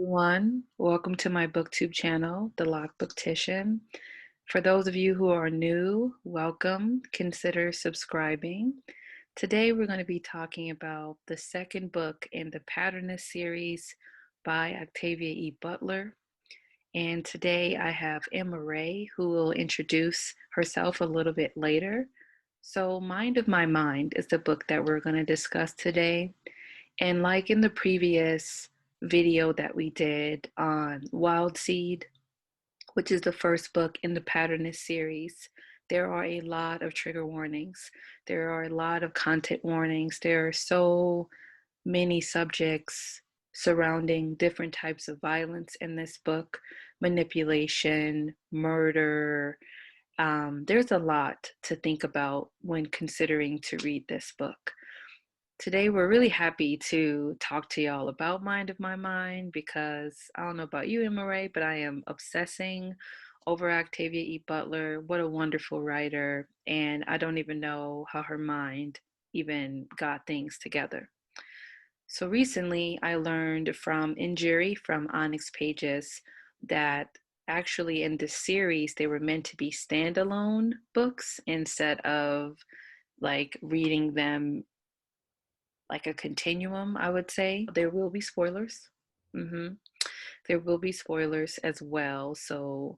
everyone. Welcome to my booktube channel, The Lock Booktician. For those of you who are new, welcome. Consider subscribing. Today we're going to be talking about the second book in the Patrisse series by Octavia E. Butler. And today I have Emmarae, who will introduce herself a little bit later. So Mind of My Mind is the book that we're going to discuss today. And like in the previous video that we did on Wild Seed, which is the first book in the Patrisse series, there are a lot of trigger warnings. There are a lot of content warnings. There are so many subjects surrounding different types of violence in this book: manipulation, murder. There's a lot to think about when considering to read this book. Today, we're really happy to talk to y'all about Mind of My Mind because I don't know about you, Emmarae, but I am obsessing over Octavia E. Butler. What a wonderful writer. And I don't even know how her mind even got things together. So recently, I learned from Injury from Onyx Pages that actually in this series, they were meant to be standalone books instead of like reading them like a continuum, I would say. There will be spoilers. There will be spoilers as well. So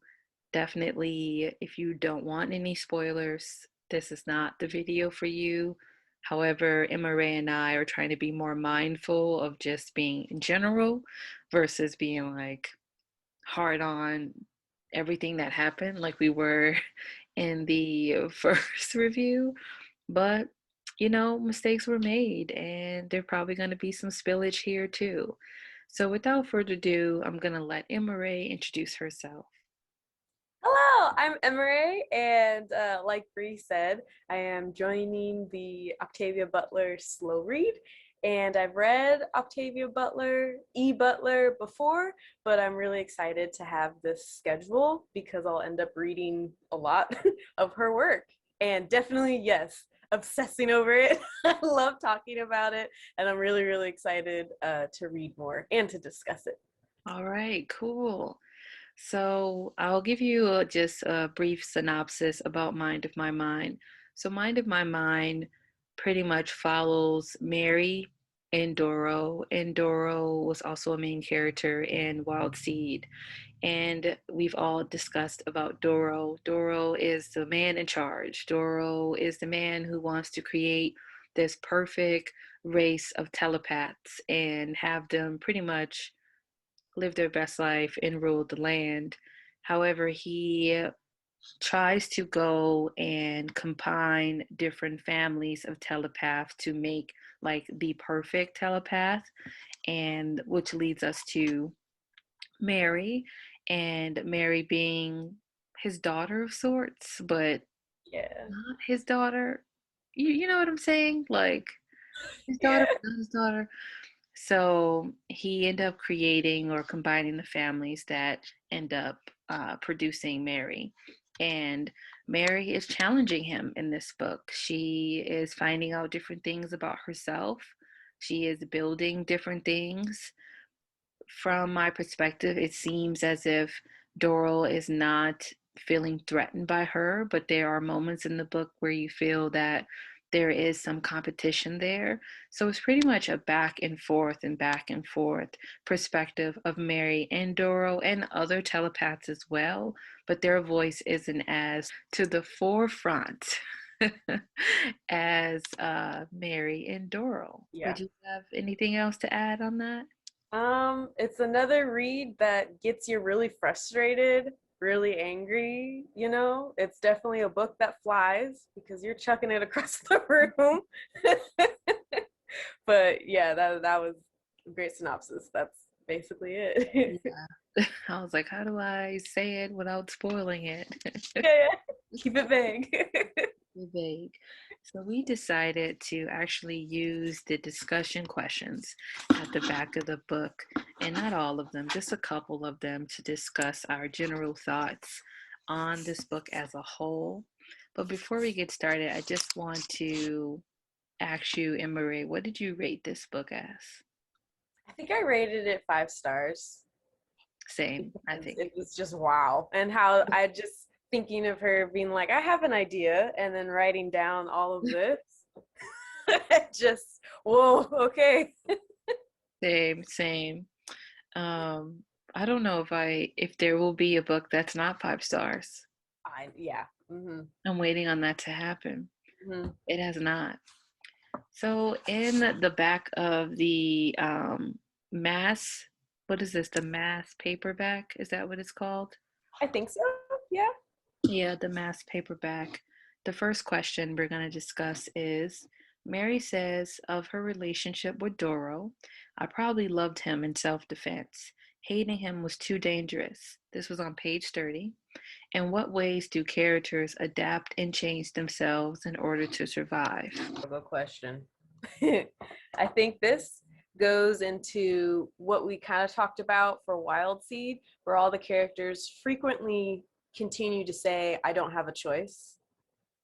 definitely, if you don't want any spoilers, this is not the video for you. However, Emmarae and I are trying to be more mindful of just being in general versus being like hard on everything that happened like we were in the first review. But mistakes were made, and there probably going to be some spillage here too. So without further ado, I'm going to let Emmarae introduce herself. Hello, I'm Emmarae, and like Bree said, I am joining the Octavia Butler slow read. And I've read Octavia E. Butler before, but I'm really excited to have this schedule because I'll end up reading a lot of her work. And definitely, yes, obsessing over it. I love talking about it, and I'm really, really excited to read more and to discuss it. All right, cool. So I'll give you just a brief synopsis about Mind of My Mind. So Mind of My Mind pretty much follows Mary and Doro, and Doro was also a main character in Wild Seed. And we've all discussed about Doro. Doro is the man in charge. Doro is the man who wants to create this perfect race of telepaths and have them pretty much live their best life and rule the land. However, he tries to go and combine different families of telepaths to make like the perfect telepath, and which leads us to Mary, and Mary being his daughter of sorts, but Yeah. not his daughter. You know what I'm saying? Like his daughter, Yeah. but not his daughter. So he ended up creating or combining the families that end up producing Mary. And Mary is challenging him in this book. She is finding out different things about herself. She is building different things. From my perspective, it seems as if Doral is not feeling threatened by her, but there are moments in the book where you feel that there is some competition there. So it's pretty much a back and forth perspective of Mary and Doral and other telepaths as well, but their voice isn't as to the forefront as Mary and Doral. Yeah. Would you have anything else to add on that? It's another read that gets you really frustrated, really angry, you know? It's definitely a book that flies because you're chucking it across the room. But yeah, that was a great synopsis. That's basically it. Yeah. I was like, how do I say it without spoiling it? Yeah, yeah. Keep it vague. Vague. So we decided to actually use the discussion questions at the back of the book, and not all of them, just a couple of them, to discuss our general thoughts on this book as a whole. But before we get started, I just want to ask you, Emmarae, what did you rate this book as? I think I rated it 5 stars. Same, I think. It was just wow. And how I just thinking of her being like, I have an idea, and then writing down all of this. Just, whoa, okay. Same, same. Um, I don't know if there will be a book that's not 5 stars. Yeah. Mm-hmm. I'm waiting on that to happen. Mm-hmm. It has not. So in the back of the mass, what is this? The mass paperback? Is that what it's called? I think so. Yeah. Yeah, the mass paperback. The first question we're going to discuss is Mary says of her relationship with Doro, I probably loved him in self defense. Hating him was too dangerous. This was on page 30. In what ways do characters adapt and change themselves in order to survive? Good question. I think this goes into what we kind of talked about for Wild Seed, where all the characters frequently continue to say, I don't have a choice.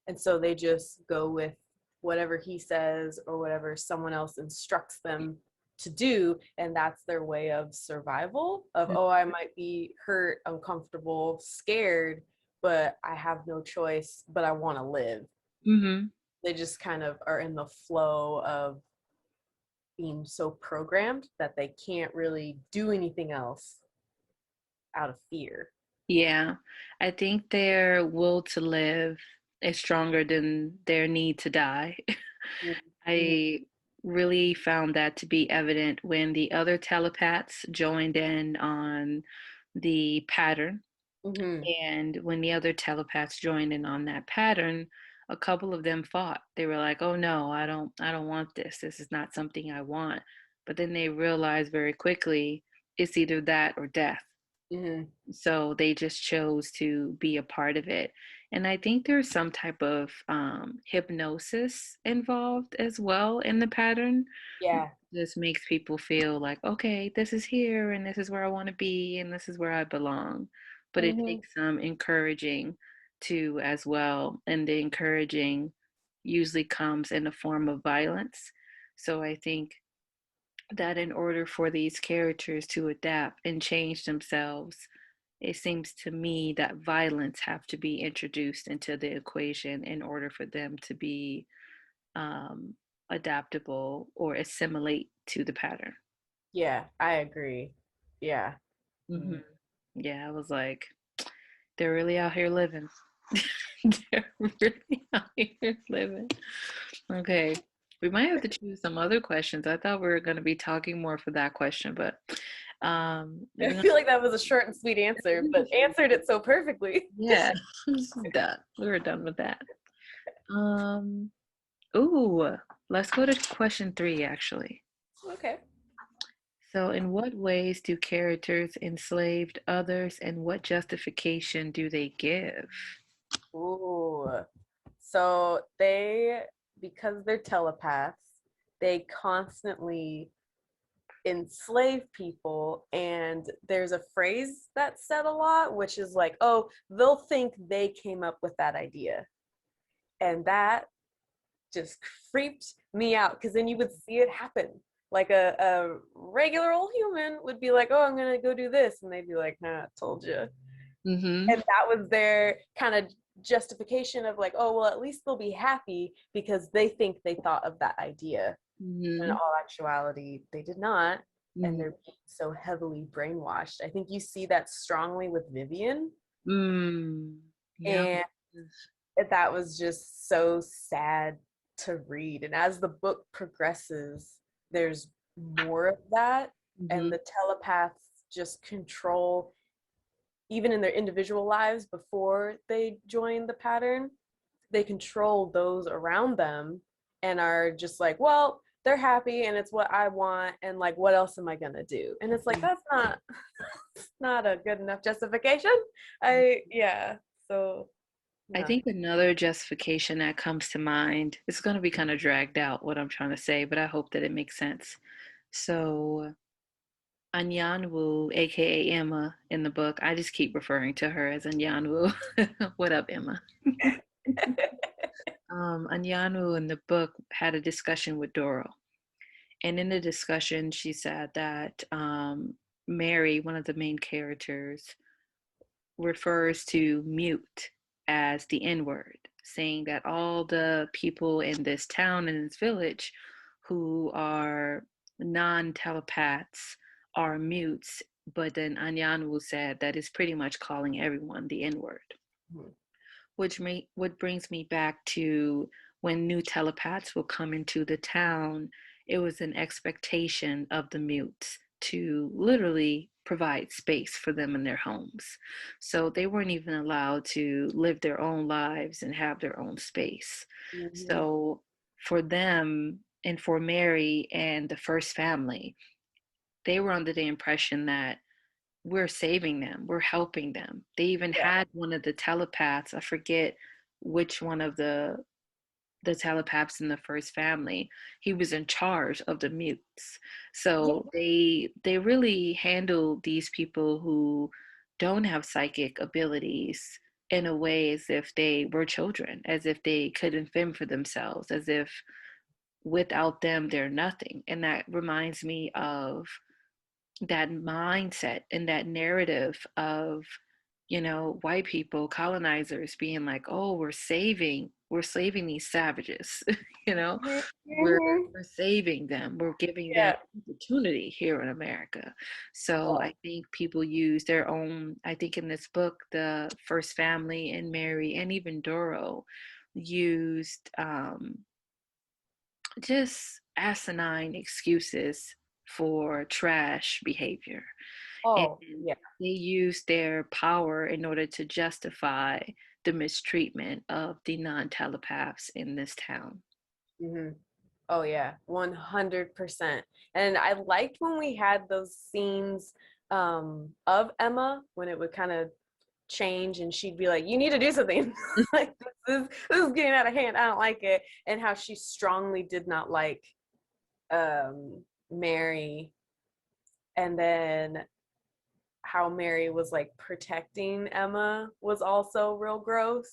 And so they just go with whatever he says or whatever someone else instructs them to do. And that's their way of survival of, oh, I might be hurt, uncomfortable, scared, but I have no choice, but I want to live. Mm-hmm. They just kind of are in the flow of being so programmed that they can't really do anything else out of fear. Yeah, I think their will to live is stronger than their need to die. Mm-hmm. I really found that to be evident when the other telepaths joined in on the pattern. Mm-hmm. And when the other telepaths joined in on that pattern, a couple of them fought. They were like, "Oh no, I don't want this. This is not something I want." But then they realized very quickly it's either that or death. Mm-hmm. So they just chose to be a part of it. And I think there's some type of hypnosis involved as well in the pattern. Yeah. This makes people feel like, okay, this is here and this is where I want to be and this is where I belong. But it Mm-hmm. takes some encouraging too as well. And the encouraging usually comes in the form of violence. So I think that in order for these characters to adapt and change themselves, it seems to me that violence have to be introduced into the equation in order for them to be um, adaptable or assimilate to the pattern. Yeah, I agree. Yeah. Hmm. Mm-hmm. Yeah, I was like, they're really out here living. They're really out here living. Okay, we might have to choose some other questions. I thought we were going to be talking more for that question, but we're I gonna, feel like that was a short and sweet answer, but answered it so perfectly. yeah, done. We were done with that. Um, Ooh, let's go to question 3 actually. Okay. So, in what ways do characters enslaved others and what justification do they give? Ooh. So because they're telepaths, they constantly enslave people. And there's a phrase that's said a lot, which is like, oh, they'll think they came up with that idea. And that just creeped me out because then you would see it happen. Like a regular old human would be like, oh, I'm going to go do this. And they'd be like, nah, I told you. Mm-hmm. And that was their kind of justification of like, oh, well, at least they'll be happy because they think they thought of that idea. In Mm-hmm. all actuality, they did not. And Mm-hmm. they're being so heavily brainwashed. I think you see that strongly with Vivian. Mm. Yeah. And that was just so sad to read. And as the book progresses, there's more of that. Mm-hmm. And the telepaths just control, even in their individual lives before they join the pattern, they control those around them and are just like, well, they're happy and it's what I want. And like, what else am I going to do? And it's like, that's not a good enough justification. Yeah. So, I yeah. think another justification that comes to mind, it's going to be kind of dragged out what I'm trying to say, but I hope that it makes sense. So, Anyanwu, aka Emma, in the book, I just keep referring to her as Anyanwu. What up, Emma? Anyanwu in the book had a discussion with Doro. And in the discussion, she said that Mary, one of the main characters, refers to mute as the N word, saying that all the people in this town and this village who are non telepaths are mutes. But then Anyanwu said that is pretty much calling everyone the N word, what brings me back to when new telepaths will come into the town. It was an expectation of the mutes to literally provide space for them in their homes. So they weren't even allowed to live their own lives and have their own space. Mm-hmm. So for them and for Mary and the first family, they were under the impression that we're saving them, we're helping them. They even Yeah. had one of the telepaths, I forget which one of the telepaths in the first family, he was in charge of the mutes. Yeah. So they really handle these people who don't have psychic abilities in a way as if they were children, as if they couldn't fend for themselves, as if without them they're nothing. And that reminds me of that mindset and that narrative of, white people, colonizers being like, oh, we're saving these savages. you know we're Mm-hmm. we're saving them, we're giving them Yeah. opportunity here in America. So I think people use their own, I think in this book, the first family and Mary and even Doro used just asinine excuses for trash behavior. And Oh, yeah. they use their power in order to justify the mistreatment of the non telepaths in this town. Hmm. Oh, yeah. 100%. And I liked when we had those scenes of Emma when it would kind of change and she'd be like, you need to do something. Like this is getting out of hand. I don't like it. And how she strongly did not like Mary, and then how Mary was like protecting Emma was also real gross.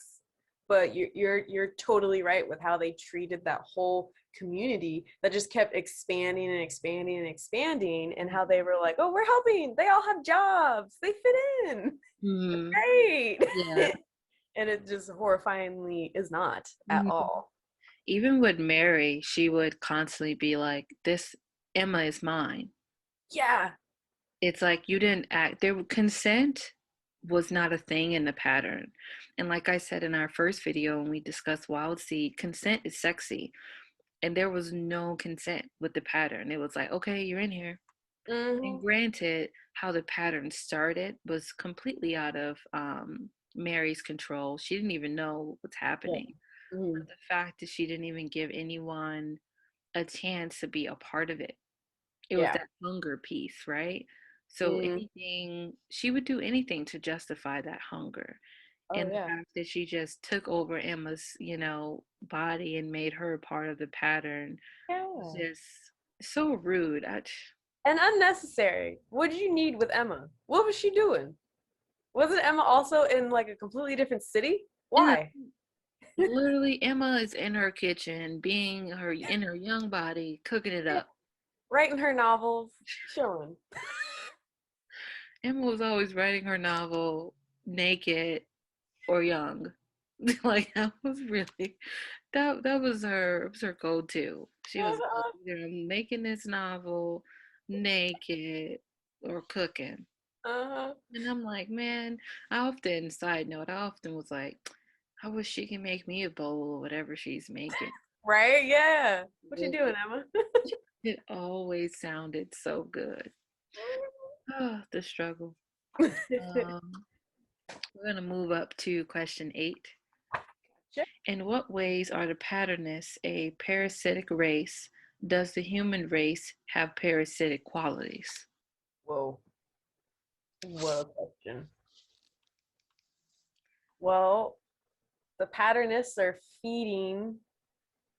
But you're totally right with how they treated that whole community that just kept expanding and expanding and expanding, and how they were like, oh, we're helping, they all have jobs, they fit in, Mm-hmm. great. Yeah. And it just horrifyingly is not at Mm-hmm. all. Even with Mary, she would constantly be like, this Emma is mine. Yeah. It's like you didn't act, there consent was not a thing in the pattern. And like I said in our first video when we discussed Wild Seed, consent is sexy. And there was no consent with the pattern. It was like, okay, you're in here. And Mm-hmm. granted, how the pattern started was completely out of Mary's control. She didn't even know what's Yeah. happening. Mm-hmm. But the fact that she didn't even give anyone a chance to be a part of it, it was Yeah. that hunger piece, right? So Mm. anything, she would do anything to justify that hunger. Oh, And the yeah. fact that she just took over Emma's, body and made her part of the pattern was Yeah. just so rude. And unnecessary. What did you need with Emma? What was she doing? Wasn't Emma also in like a completely different city? and Why? literally, Emma is in her kitchen, being her in her young body, cooking it up. Writing her novels, chilling. Emma was always writing her novel naked or young. Like that was really that was her go-to. She was like, Uh-huh. either I'm making this novel naked or cooking. Uh-huh. And I'm like, man, side note, I often was like, I wish she can make me a bowl of whatever she's making. Right? Yeah. What you doing, Emma? It always sounded so good. Oh, the struggle. Um, we're gonna move up to question 8. Sure. In what ways are the Paternists a parasitic race? Does the human race have parasitic qualities? Whoa. What a question. Well, the Paternists are feeding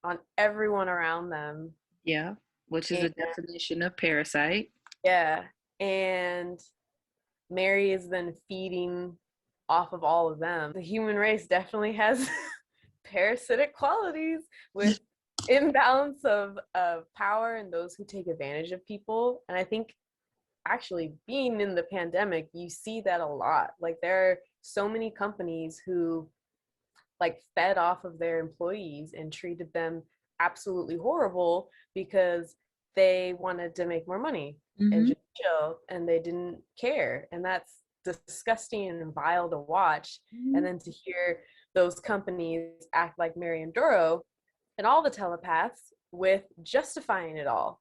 on everyone around them. Yeah, which is And a definition of parasite. yeah. And Mary is then feeding off of all of them. The human race definitely has parasitic qualities with imbalance of power and those who take advantage of people. And I think actually being in the pandemic, you see that a lot. Like there are so many companies who like fed off of their employees and treated them absolutely horrible because they wanted to make more money and Mm-hmm. just chill, and they didn't care. And that's disgusting and vile to watch. And then to hear those companies act like Mary and Doro and all the telepaths with justifying it all.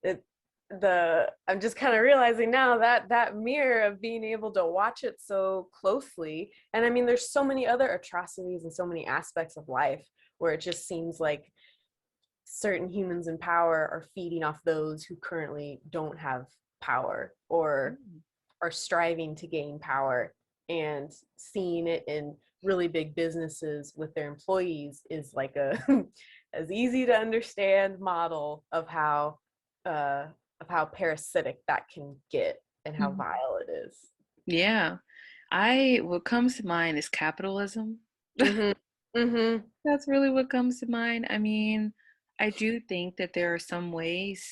It, I'm just kind of realizing now that that mirror of being able to watch it so closely. And I mean, there's so many other atrocities and so many aspects of life where it just seems like certain humans in power are feeding off those who currently don't have power or are striving to gain power, and seeing it in really big businesses with their employees is like a as easy to understand model uh, of how parasitic that can get and how Mm-hmm. vile it is. Yeah. What comes to mind is capitalism. Mm-hmm. Mm-hmm. That's really what comes to mind. I mean, I do think that there are some ways,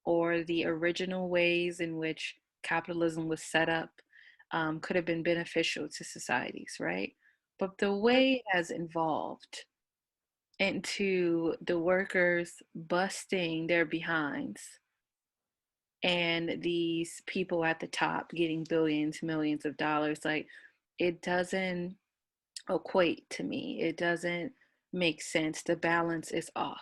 or the original ways in which capitalism was set up, could have been beneficial to societies, right? But the way it has evolved into the workers busting their behinds and these people at the top getting billions, millions of dollars, like it doesn't equate to me. It doesn't make sense. The balance is off.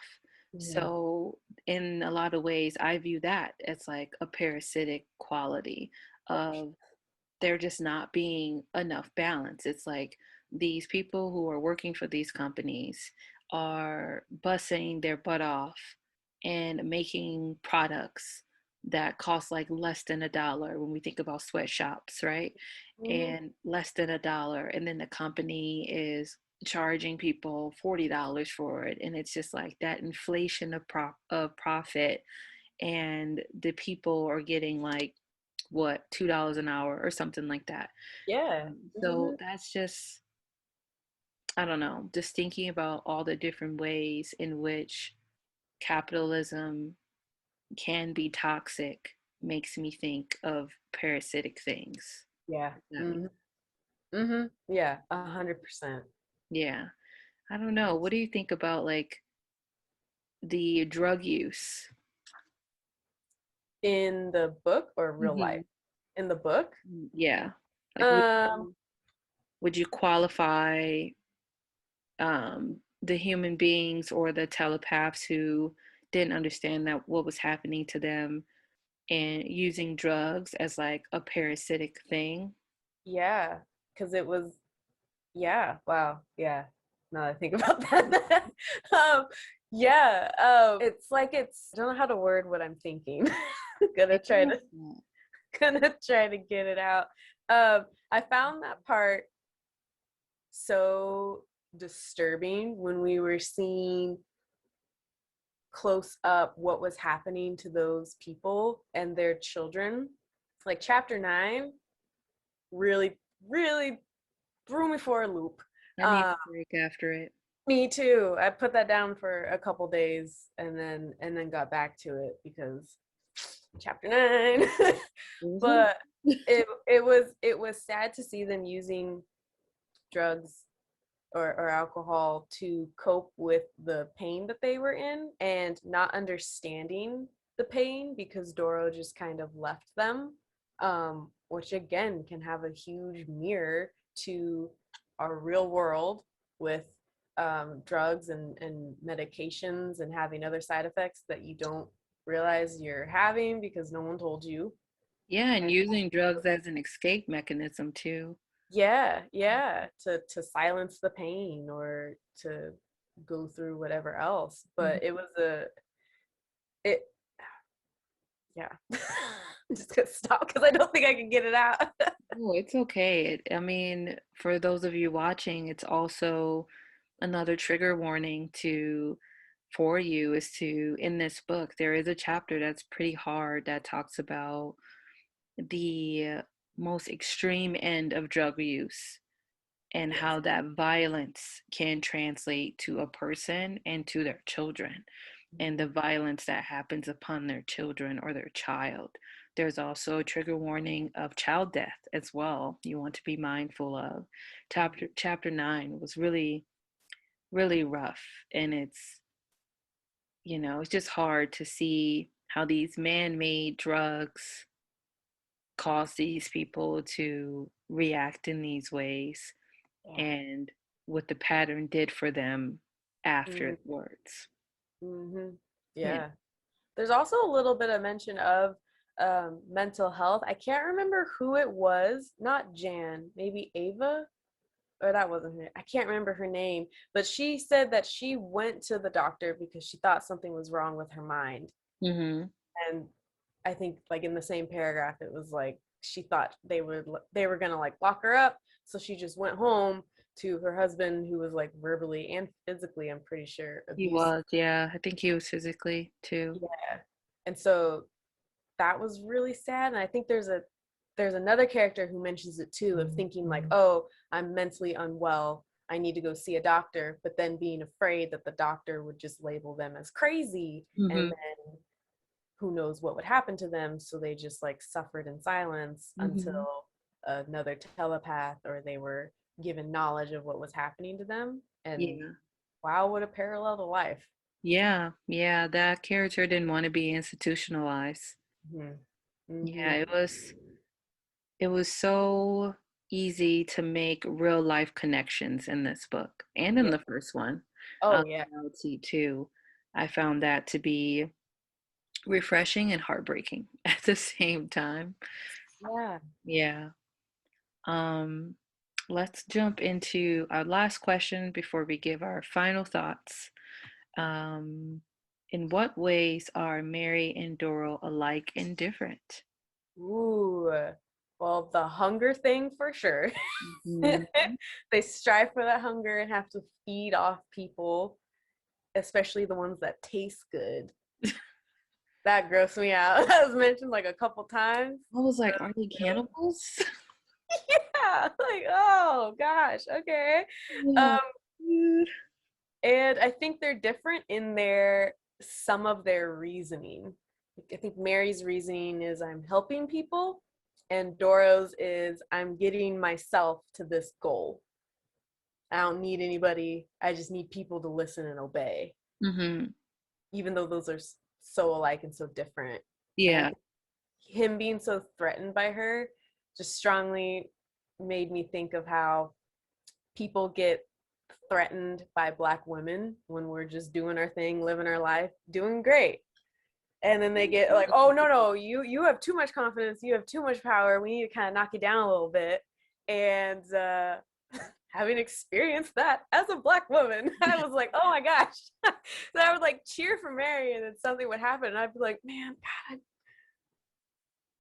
Mm-hmm. So, in a lot of ways, I view that as like a parasitic quality of there just not being enough balance. It's like these people who are working for these companies are busting their butt off and making products that cost like less than $1 when we think about sweatshops, right? Mm-hmm. And less than $1. And then the company is charging people $40 for it. And it's just like that inflation of profit. And the people are getting like what, $2 an hour or something like that. Yeah. So Mm-hmm. that's just, I don't know, just thinking about all the different ways in which capitalism can be toxic makes me think of parasitic things. Yeah. That Mm-hmm. Mm-hmm. Yeah. 100%. Yeah, I don't know. What do you think about like the drug use? In the book or real life? Hmm. In the book. Yeah, like Um, would you qualify the human beings or the telepaths who didn't understand that what was happening to them and using drugs as like a parasitic thing? yeah, because it was, yeah, wow, yeah. Now that I think about that, yeah, it's like I don't know how to word what I'm thinking. I gonna try think to gonna try to get it out. I found that part so disturbing when we were seeing close up what was happening to those people and their children. Like chapter 9 really, really threw me for a loop. I need Uh, a break after it. Me too. I put that down for a couple days and then got back to it because chapter 9. Mhm. But it was sad to see them using drugs or alcohol to cope with the pain that they were in and not understanding the pain because Doro just kind of left them, which again can have a huge mirror to our real world with drugs and medications and having other side effects that you don't realize you're having because no one told you. Yeah, and And using drugs as an escape mechanism too. yeah, yeah, to silence the pain or to go through whatever else. Mhm. But it was it yeah. I'm just gonna stop because I don't think I can get it out. Oh, it's okay. I mean, for those of you watching, it's also another trigger warning to for you is to in this book there is a chapter that's pretty hard that talks about the most extreme end of drug use and Yes. how that violence can translate to a person and to their children and the Mhm. violence that happens upon their children or their child. There's also a trigger warning of child death as well. You want to be mindful of. Chapter 9 was really, really rough. And it's just hard to see how these man-made drugs cause these people to react in these ways Yeah. and what the pattern did for them Mm-hmm. afterwards. Mm-hmm. Yeah. Yeah. There's also a little bit of mention of mental health. I can't remember who it was, not Jan, maybe Ava, or that wasn't her. I can't remember her name, but she said that she went to the doctor because she thought something was wrong with her mind. Mm-hmm. And I think like in the same paragraph, it was like she thought they were gonna like lock her up, so she just went home to her husband, who was like verbally and physically, I'm pretty sure, He abusive. was, yeah. I think he was physically too. Yeah, and so that was really sad. And I think there's another character who mentions it too, of thinking like, oh, I'm mentally unwell, I need to go see a doctor, but then being afraid that the doctor would just label them as crazy, and Mm-hmm. then who knows what would happen to them, so they just like suffered in silence Mm-hmm. until another telepath, or they were given knowledge of what was happening to them. And Yeah. wow, what a parallel to life. Yeah. Yeah. That character didn't want to be institutionalized. Mm-hmm. Yeah, Mm-hmm. it was so easy to make real life connections in this book and in Yeah. the first one, Oh yeah. Reality too. I found that to be refreshing and heartbreaking at the same time. Yeah. Yeah. Um, let's jump into our last question before we give our final thoughts. Um, in what ways are Mary and Doro alike and different? Ooh, well, the hunger thing for sure. Mhm. They strive for that hunger and have to feed off people, especially the ones that taste good. That grossed me out. That was mentioned like a couple times. I was like, are they cannibals? Yeah, like, oh gosh, okay. Yeah. Um, Dude. and I think they're different in some of their reasoning. I think Mary's reasoning is I'm helping people, and Doro's is I'm getting myself to this goal. I don't need anybody. I just need people to listen and obey, Mhm. even though those are so alike and so different. And I Yeah. think him being so threatened by her just strongly made me think of how people get threatened by Black women when we're just doing our thing, living our life, doing great. And then they get like, oh no, you have too much confidence, you have too much power, we need to kind of knock you down a little bit. And having experienced that as a Black woman, I was like, oh my gosh. So I would like cheer for Mary, and then something would happen and I'd be like, man, God,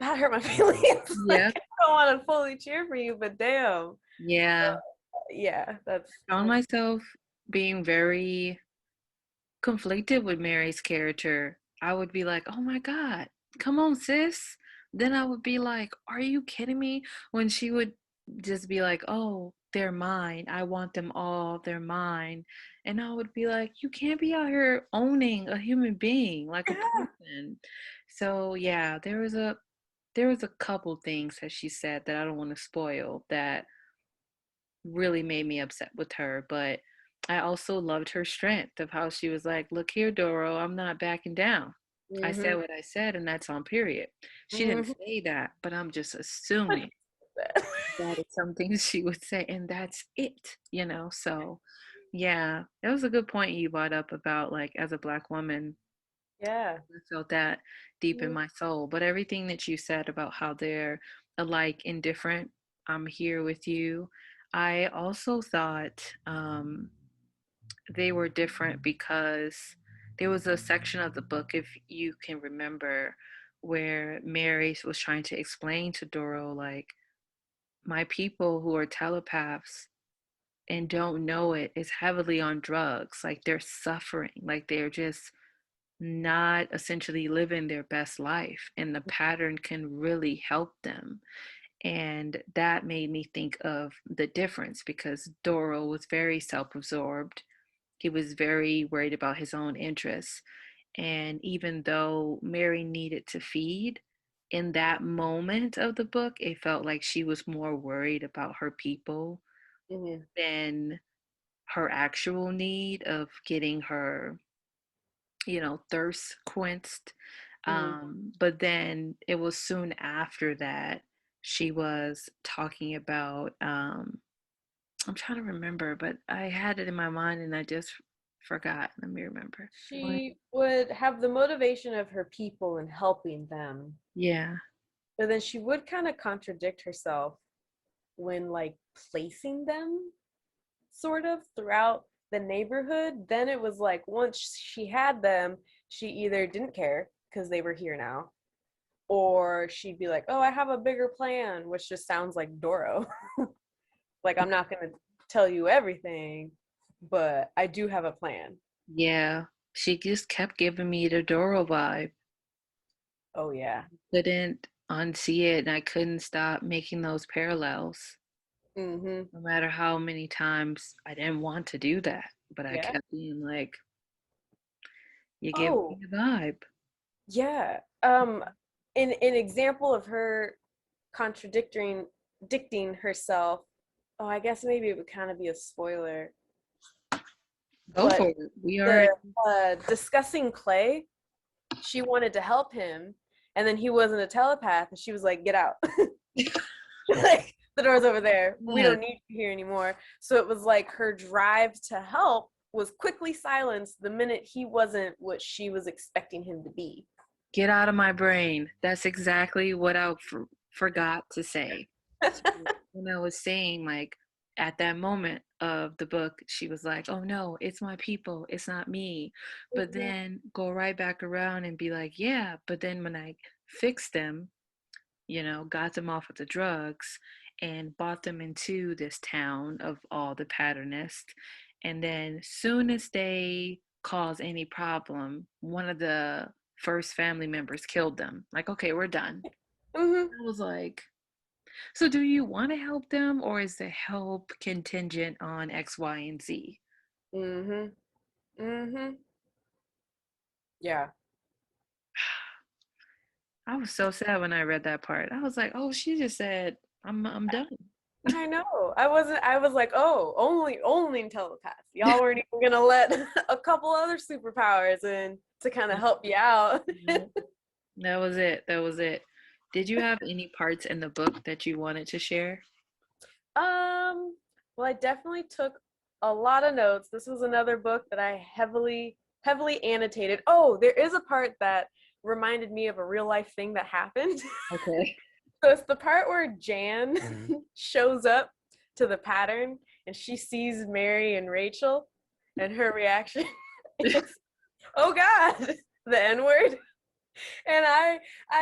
that hurt my feelings. Yeah. Like, I don't want to fully cheer for you, but damn. Yeah. Yeah, I found myself being very conflicted with Mary's character. I would be like, oh my God, come on, sis. Then I would be like, are you kidding me? When she would just be like, oh, they're mine. I want them all. They're mine. And I would be like, you can't be out here owning a human being like a yeah. person. So yeah, there was a couple things that she said that I don't want to spoil that really made me upset with her. But I also loved her strength of how she was like, look here, Doro, I'm not backing down. I said Mm-hmm. what I said, and that's on period. She didn't Mm-hmm. say that, but I'm just assuming that is something she would say, and that's it. So, yeah, that was a good point you brought up about like as a Black woman, Yeah. I felt that deep in my soul. But everything that you said about how they're alike and different, I'm here with you. I also thought they were different because there was a section of the book, if you can remember, where Mary was trying to explain to Doro, like, my people who are telepaths and don't know it is heavily on drugs. Like, they're suffering. Like, they're just not essentially living their best life, and the pattern can really help them. And that made me think of the difference because Doro was very self-absorbed. He was very worried about his own interests. And even though Mary needed to feed, in that moment of the book, it felt like she was more worried about her people Mm-hmm. than her actual need of getting her, thirst quenched. Mm-hmm. But then it was soon after that she was talking about, I'm trying to remember, but I had it in my mind and I just forgot. Let me remember. What? She would have the motivation of her people and helping them, Yeah. but then she would kind of contradict herself when like placing them sort of throughout the neighborhood. Then it was like once she had them, she either didn't care because they were here now, or she'd be like, "Oh, I have a bigger plan," which just sounds like Doro. Like, I'm not going to tell you everything, but I do have a plan. Yeah. She just kept giving me the Doro vibe. Oh, yeah. Couldn't unsee it and I couldn't stop making those parallels. Mm-hmm. No matter how many times I didn't want to do that, but I Yeah. kept being like, you give me Oh, the vibe. yeah. An example of her contradicting dicting herself. Oh, I guess maybe it would kind of be a spoiler, Go but for it. We already. the discussing Clay, she wanted to help him, and then he wasn't a telepath, and she was like, "Get out!" Like, the door's over there. We Yeah. don't need you here anymore. So it was like her drive to help was quickly silenced the minute he wasn't what she was expecting him to be. Get out of my brain. That's exactly what I forgot to say. So when I was saying, like, at that moment of the book, she was like, oh no, it's my people, it's not me. But Mhm. then go right back around and be like, yeah, but then when I fixed them, got them off of the drugs and bought them into this town of all the patternists. And then soon as they cause any problem, one of the first family members killed them. Like, okay, we're done. Mhm. I was like, so do you want to help them or is the help contingent on X, Y, and Z? Mhm. Mhm. Yeah. I was so sad when I read that part. I was like, oh, she just said, I'm done. I know. I was like, oh, only telepath. Y'all weren't even gonna let a couple other superpowers in to kind of help you out. No, that was it. That was it. Did you have any parts in the book that you wanted to share? Well, I definitely took a lot of notes. This was another book that I heavily annotated. Oh, there is a part that reminded me of a real life thing that happened. Okay. So it's the part where Jan shows up to the pattern and she sees Mary and Rachel, and her reaction is, "Oh God, the N word." And I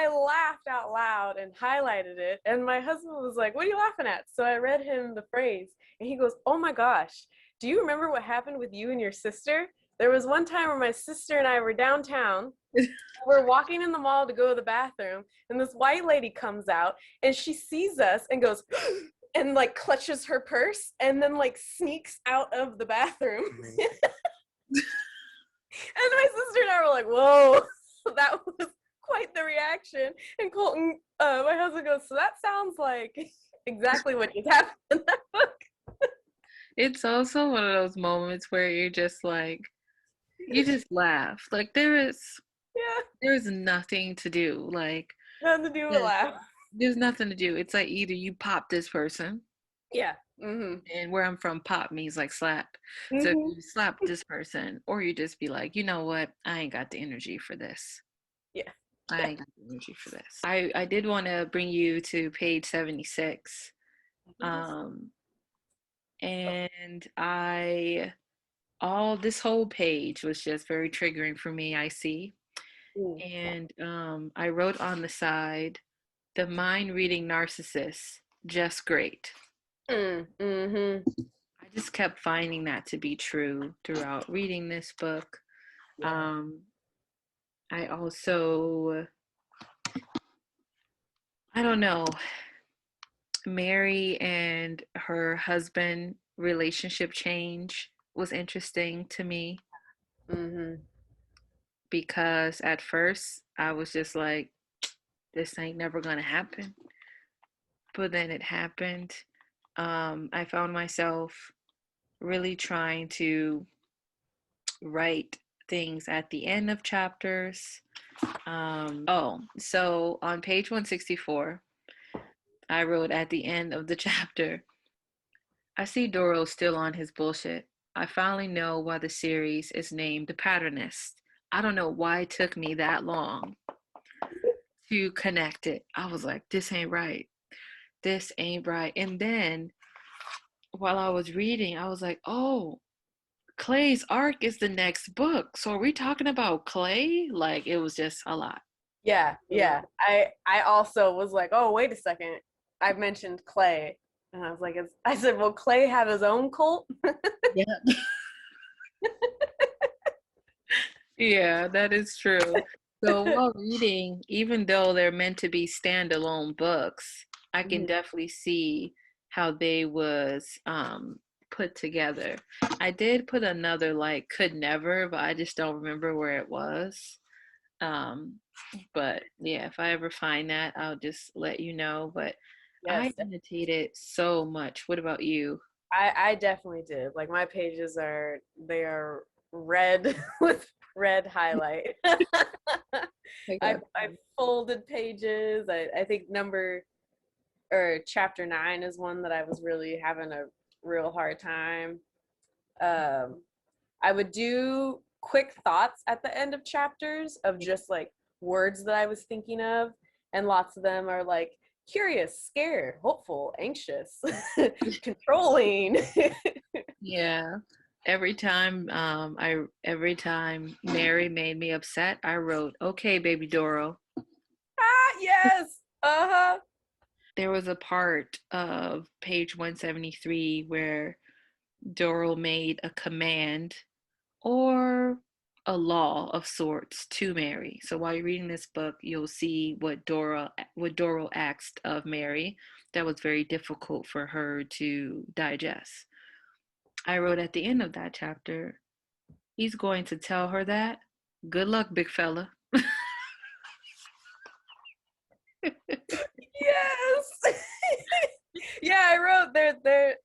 laughed out loud and highlighted it. And my husband was like, "What are you laughing at?" So I read him the phrase, and he goes, "Oh my gosh, do you remember what happened with you and your sister? There was one time where my sister and I were downtown. We're walking in the mall to go to the bathroom, and this white lady comes out, and she sees us and goes." And like clutches her purse and then like sneaks out of the bathroom. And my sister and I were like, "Whoa." That was quite the reaction. And Colton, my husband goes, "So that sounds like exactly what just happened in that book." It's also one of those moments where you're just like, you just laugh. Like Yeah, there's nothing to do. Like nothing to do with laugh. there's nothing to do. It's like either you pop this person, Yeah. Mm-hmm. and where I'm from, pop means like slap. So if Mm-hmm. you slap this person, or you just be like, you know what, I ain't got the energy for this. Yeah. I Yeah. ain't got the energy for this. I did want to bring you to page 76. Um, and all this whole page was just very triggering for me, I see. Mm. And I wrote on the side, the mind reading narcissist, just great. Mm-hmm. I just kept finding that to be true throughout reading this book. Yeah. Um, I also, I don't know, Mary and her husband relationship change was interesting to me Mm-hmm. because at first I was just like, this ain't never gonna happen. But then it happened. I found myself really trying to write things at the end of chapters. So on page 164, I wrote at the end of the chapter, I see Doro still on his bullshit. I finally know why the series is named The Patternist. I don't know why it took me that long to connect it. I was like, this ain't right. This ain't right. And then while I was reading, I was like, oh, Clay's arc is the next book. So are we talking about Clay? Like, it was just a lot. Yeah, yeah. I also was like, oh, wait a second. I mentioned Clay, and I was like, I said, will Clay have his own cult? Yeah. Yeah, that is true. So while reading, even though they're meant to be standalone books, I can definitely see how they was put together. I did put another like could never, but I just don't remember where it was. But yeah, if I ever find that, I'll just let you know. But I Yes, annotated so much. What about you? I definitely did. Like my pages they are red with red highlight. I I folded pages. I think chapter 9 is one that I was really having a real hard time. Um, I would do quick thoughts at the end of chapters of just like words that I was thinking of, and lots of them are like curious, scared, hopeful, anxious, controlling. Yeah. Every time Mary made me upset, I wrote, "Okay, baby Doro." Ah, yes. Uh-huh. There was a part of page 173 where Doro made a command or a law of sorts to Mary. So while you're reading this book, you'll see what Doro asked of Mary that was very difficult for her to digest. I wrote at the end of that chapter, he's going to tell her that. Good luck, big fella. Yes. Yeah, I wrote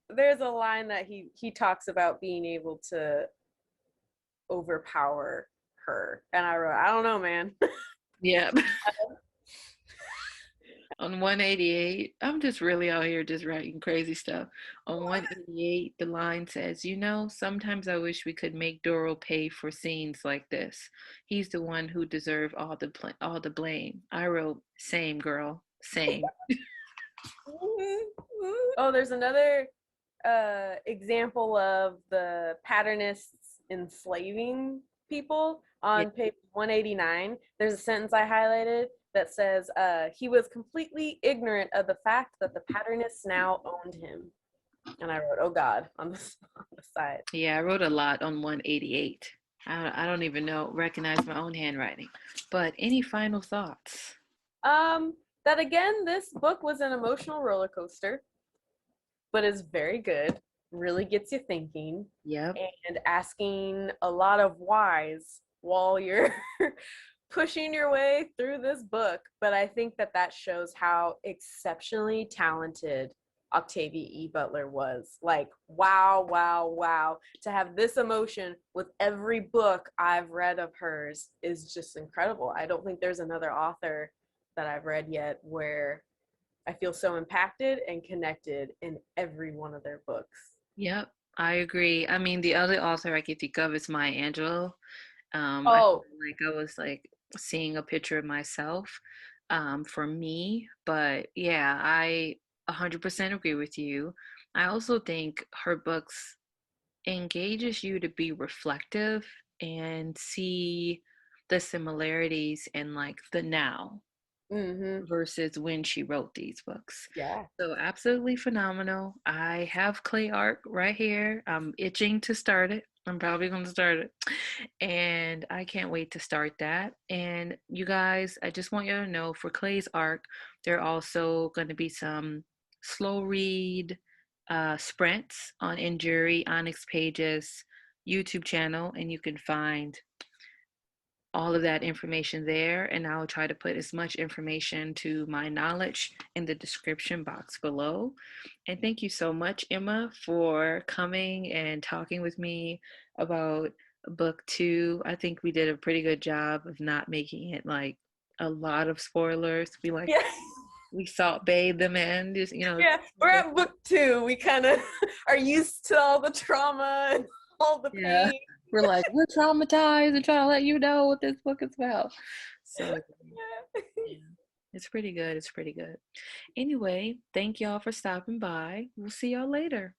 there's a line that he talks about being able to overpower her. And I wrote, I don't know, man. Yeah. On 188, I'm just really out here just writing crazy stuff. On 188, the line says, sometimes I wish we could make Doro pay for scenes like this. He's the one who deserved all the blame. I wrote, same girl, same. Oh, there's another example of the patternists enslaving people Yeah. on page 189. There's a sentence I highlighted that says, he was completely ignorant of the fact that the patternists now owned him. And I wrote, oh God, on the side. Yeah, I wrote a lot on 188. I don't even recognize my own handwriting. But any final thoughts? That again, this book was an emotional roller coaster, but is very good. Really gets you thinking Yep. and asking a lot of whys while you're pushing your way through this book. But I think that shows how exceptionally talented Octavia E. Butler was. Like, wow, wow, wow. To have this emotion with every book I've read of hers is just incredible. I don't think there's another author that I've read yet where I feel so impacted and connected in every one of their books. Yep. I agree. I mean, the other author I can think of is Maya Angelou. I Oh, feel like I was like seeing a picture of myself for me. But yeah, I 100% agree with you. I also think her books engages you to be reflective and see the similarities in like the now mm-hmm. versus when she wrote these books. Yeah. So absolutely phenomenal. I have clay art right here. I'm itching to start it. I'm probably going to start it. And I can't wait to start that. And you guys, I just want you to know for Clay's arc, there are also going to be some slow read sprints on Injury Onyx Pages YouTube channel, and you can find all of that information there, and I'll try to put as much information to my knowledge in the description box below. And thank you so much, Emma, for coming and talking with me about book two. I think we did a pretty good job of not making it like a lot of spoilers. Yeah. We salt bathe them in, just Yeah, we're at book two. We kind of are used to all the trauma and all the yeah. pain. We're like, we're traumatized and trying to let you know what this book is about. So Yeah. yeah, it's pretty good. It's pretty good. Anyway, thank y'all for stopping by. We'll see y'all later.